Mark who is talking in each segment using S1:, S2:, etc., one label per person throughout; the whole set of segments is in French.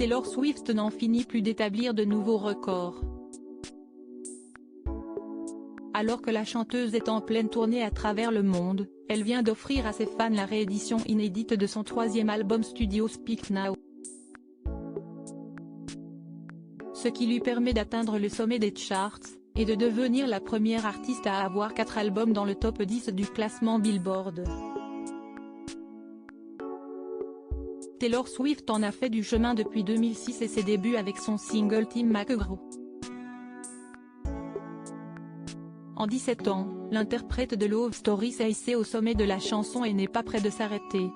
S1: Taylor Swift n'en finit plus d'établir de nouveaux records. Alors que la chanteuse est en pleine tournée à travers le monde, elle vient d'offrir à ses fans la réédition inédite de son troisième album studio Speak Now. Ce qui lui permet d'atteindre le sommet des charts, et de devenir la première artiste à avoir 4 albums dans le top 10 du classement Billboard. Taylor Swift en a fait du chemin depuis 2006 et ses débuts avec son single Tim McGraw. En 17 ans, l'interprète de Love Story s'est hissée au sommet de la chanson et n'est pas près de s'arrêter.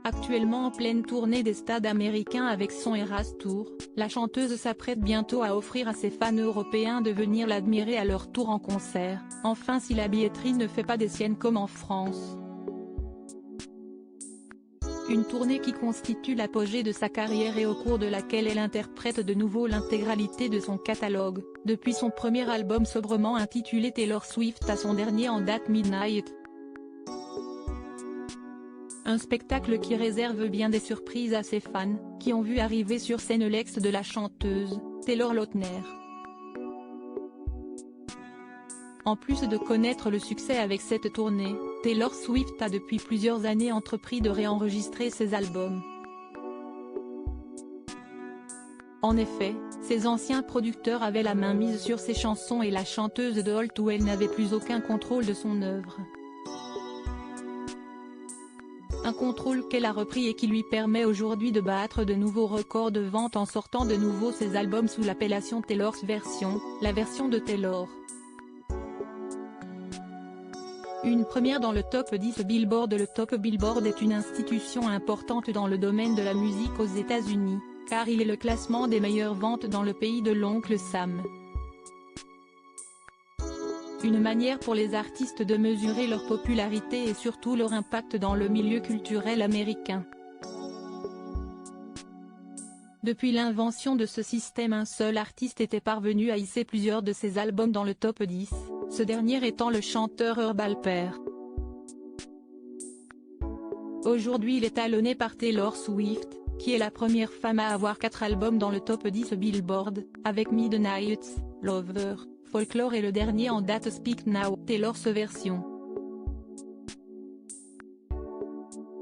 S1: Actuellement en pleine tournée des stades américains avec son Eras Tour, la chanteuse s'apprête bientôt à offrir à ses fans européens de venir l'admirer à leur tour en concert, enfin si la billetterie ne fait pas des siennes comme en France. Une tournée qui constitue l'apogée de sa carrière et au cours de laquelle elle interprète de nouveau l'intégralité de son catalogue, depuis son premier album sobrement intitulé Taylor Swift à son dernier en date Midnight. Un spectacle qui réserve bien des surprises à ses fans, qui ont vu arriver sur scène l'ex de la chanteuse, Taylor Lautner. En plus de connaître le succès avec cette tournée, Taylor Swift a depuis plusieurs années entrepris de réenregistrer ses albums. En effet, ses anciens producteurs avaient la main mise sur ses chansons et la chanteuse de All Too Well n'avait plus aucun contrôle de son œuvre. Un contrôle qu'elle a repris et qui lui permet aujourd'hui de battre de nouveaux records de vente en sortant de nouveau ses albums sous l'appellation Taylor's Version, la version de Taylor. Une première dans le top 10 Billboard. Le top Billboard est une institution importante dans le domaine de la musique aux États-Unis, car il est le classement des meilleures ventes dans le pays de l'oncle Sam. Une manière pour les artistes de mesurer leur popularité et surtout leur impact dans le milieu culturel américain. Depuis l'invention de ce système, un seul artiste était parvenu à hisser plusieurs de ses albums dans le top 10, ce dernier étant le chanteur Herb Alpert. Aujourd'hui il est talonné par Taylor Swift, qui est la première femme à avoir 4 albums dans le top 10 Billboard, avec Midnight, Lover, Folklore et le dernier en date Speak Now, Taylor's Version.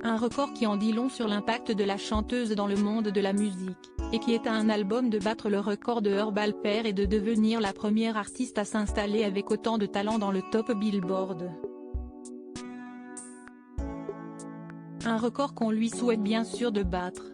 S1: Un record qui en dit long sur l'impact de la chanteuse dans le monde de la musique, et qui est à un album de battre le record de Herb Alpert et de devenir la première artiste à s'installer avec autant de talent dans le top Billboard. Un record qu'on lui souhaite bien sûr de battre.